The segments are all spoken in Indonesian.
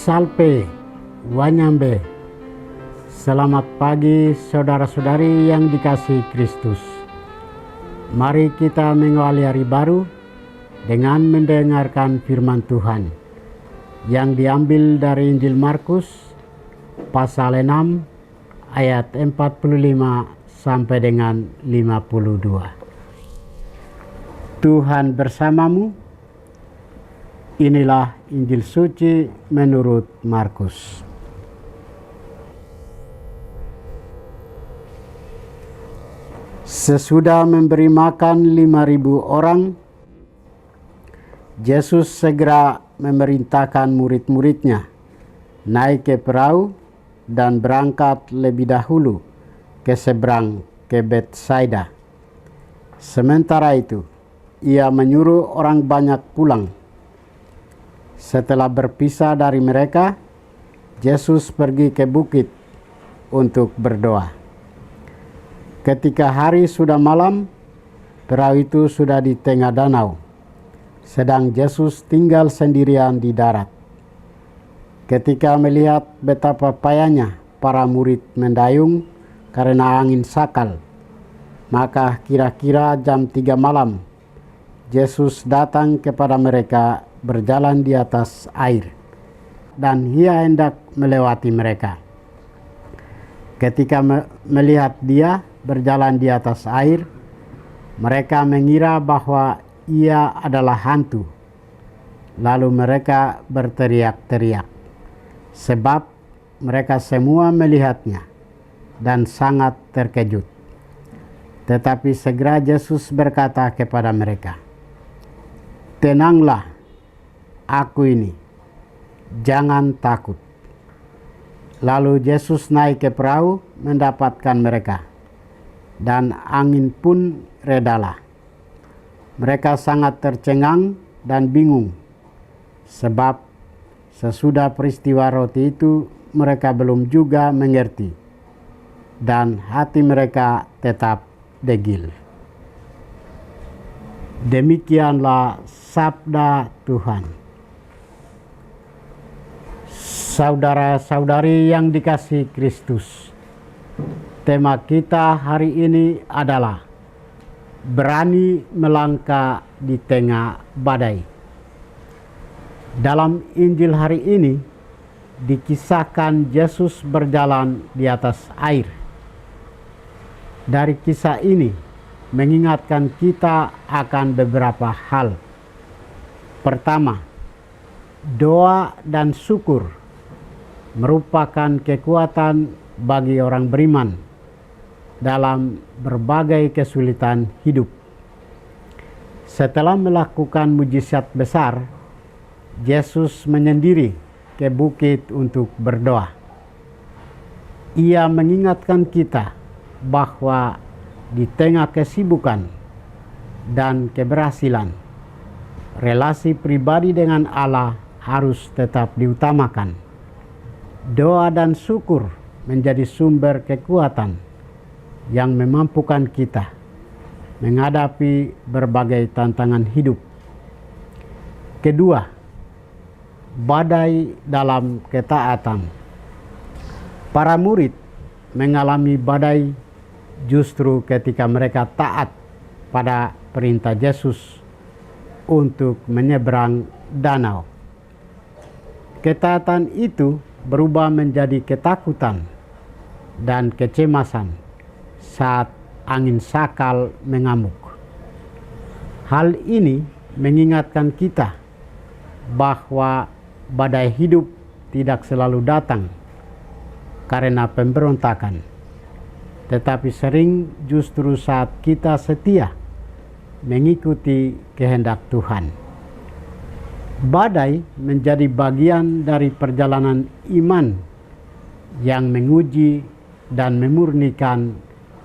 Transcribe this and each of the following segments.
Salpe, Wanyambe. Selamat pagi saudara-saudari yang dikasihi Kristus. Mari kita mengawali hari baru dengan mendengarkan firman Tuhan yang diambil dari Injil Markus pasal 6 ayat 45 sampai dengan 52. Tuhan bersamamu. Inilah Injil suci menurut Markus. Sesudah memberi makan 5.000 orang, Yesus segera memerintahkan murid-muridnya naik ke perahu dan berangkat lebih dahulu ke seberang ke Betsaida. Sementara itu, ia menyuruh orang banyak pulang. Setelah berpisah dari mereka, Yesus pergi ke bukit untuk berdoa. Ketika hari sudah malam, perahu itu sudah di tengah danau, sedang Yesus tinggal sendirian di darat. Ketika melihat betapa payahnya para murid mendayung karena angin sakal, maka kira-kira jam 3 malam, Yesus datang kepada mereka berjalan di atas air, dan ia hendak melewati mereka. Ketika melihat dia berjalan di atas air, mereka mengira bahwa ia adalah hantu. Lalu mereka berteriak-teriak, sebab mereka semua melihatnya dan sangat terkejut. Tetapi segera Yesus berkata kepada mereka, "Tenanglah, aku ini, jangan takut." Lalu Yesus naik ke perahu mendapatkan mereka, dan angin pun redalah. Mereka sangat tercengang dan bingung, sebab sesudah peristiwa roti itu mereka belum juga mengerti, dan hati mereka tetap degil. Demikianlah sabda Tuhan. Saudara-saudari yang dikasihi Kristus, tema kita hari ini adalah berani melangkah di tengah badai. Dalam Injil hari ini dikisahkan Yesus berjalan di atas air. Dari kisah ini mengingatkan kita akan beberapa hal. Pertama, doa dan syukur merupakan kekuatan bagi orang beriman dalam berbagai kesulitan hidup. Setelah melakukan mujizat besar, Yesus menyendiri ke bukit untuk berdoa. Ia mengingatkan kita bahwa di tengah kesibukan dan keberhasilan, relasi pribadi dengan Allah harus tetap diutamakan. Doa dan syukur menjadi sumber kekuatan yang memampukan kita menghadapi berbagai tantangan hidup. Kedua, badai dalam ketaatan. Para murid mengalami badai justru ketika mereka taat pada perintah Yesus untuk menyeberang danau. Ketaatan itu berubah menjadi ketakutan dan kecemasan saat angin sakal mengamuk. Hal ini mengingatkan kita bahwa badai hidup tidak selalu datang karena pemberontakan, tetapi sering justru saat kita setia mengikuti kehendak Tuhan. Badai menjadi bagian dari perjalanan iman yang menguji dan memurnikan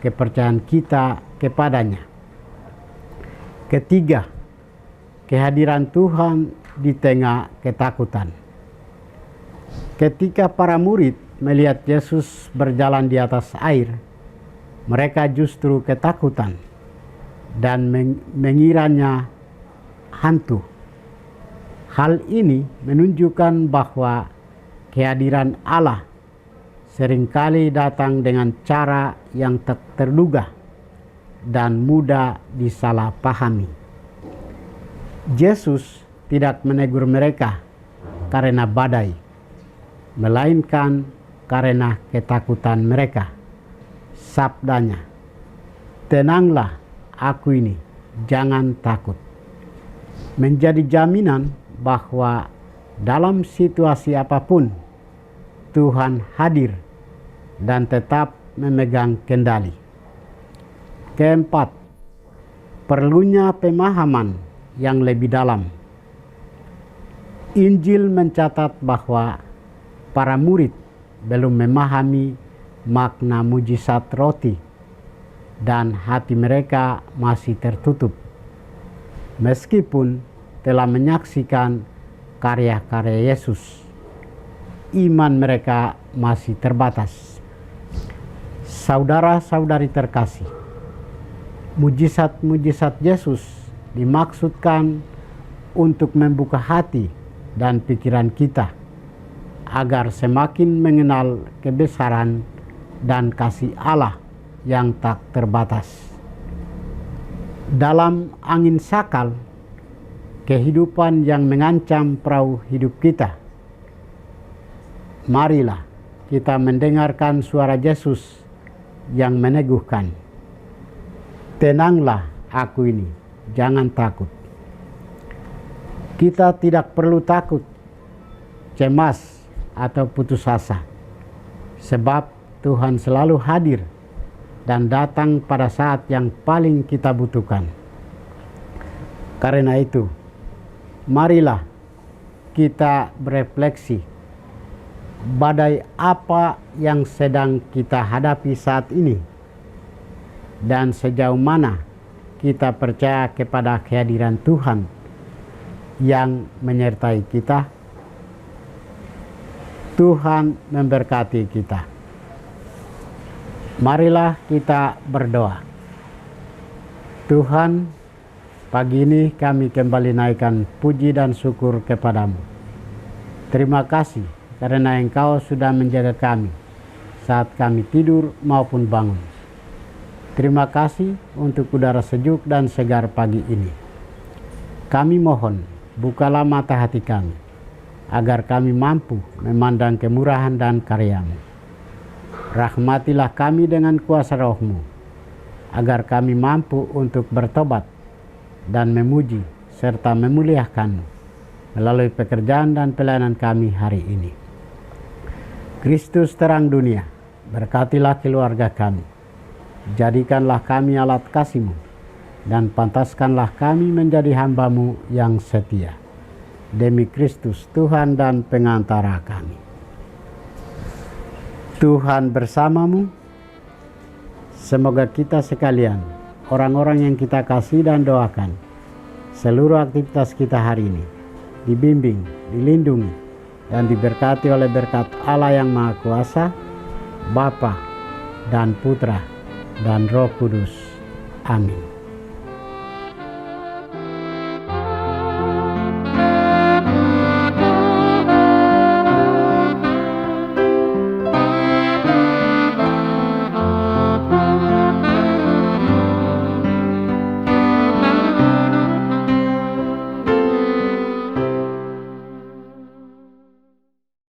kepercayaan kita kepadanya. Ketiga, kehadiran Tuhan di tengah ketakutan. Ketika para murid melihat Yesus berjalan di atas air, mereka justru ketakutan dan mengiranya hantu. Hal ini menunjukkan bahwa kehadiran Allah seringkali datang dengan cara yang tak terduga dan mudah disalahpahami. Yesus tidak menegur mereka karena badai, melainkan karena ketakutan mereka. Sabdanya, "Tenanglah, aku ini, jangan takut." Menjadi jaminan bahwa dalam situasi apapun Tuhan hadir dan tetap memegang kendali. Keempat, perlunya pemahaman yang lebih dalam. Injil mencatat bahwa para murid belum memahami makna mujizat roti dan hati mereka masih tertutup. Meskipun telah menyaksikan karya-karya Yesus, iman mereka masih terbatas. Saudara-saudari terkasih, mujizat-mujizat Yesus dimaksudkan untuk membuka hati dan pikiran kita agar semakin mengenal kebesaran dan kasih Allah yang tak terbatas. Dalam angin sakal kehidupan yang mengancam perahu hidup kita, marilah kita mendengarkan suara Yesus yang meneguhkan, "Tenanglah, aku ini, jangan takut." Kita tidak perlu takut, cemas, atau putus asa, sebab Tuhan selalu hadir dan datang pada saat yang paling kita butuhkan. Karena itu, marilah kita berefleksi, badai apa yang sedang kita hadapi saat ini, dan sejauh mana kita percaya kepada kehadiran Tuhan yang menyertai kita. Tuhan memberkati kita. Marilah kita berdoa. Tuhan, pagi ini kami kembali naikkan puji dan syukur kepadamu. Terima kasih karena Engkau sudah menjaga kami saat kami tidur maupun bangun. Terima kasih untuk udara sejuk dan segar pagi ini. Kami mohon, bukalah mata hati kami, agar kami mampu memandang kemurahan dan karya-Mu. Rahmatilah kami dengan kuasa Roh-Mu, agar kami mampu untuk bertobat dan memuji serta memuliakan-Mu melalui pekerjaan dan pelayanan kami hari ini. Kristus terang dunia, berkatilah keluarga kami. Jadikanlah kami alat kasih-Mu, dan pantaskanlah kami menjadi hamba-Mu yang setia. Demi Kristus Tuhan dan pengantara kami. Tuhan bersamamu. Semoga kita sekalian, orang-orang yang kita kasih dan doakan, seluruh aktivitas kita hari ini dibimbing, dilindungi, dan diberkati oleh berkat Allah yang Maha Kuasa, Bapa dan Putra dan Roh Kudus. Amin.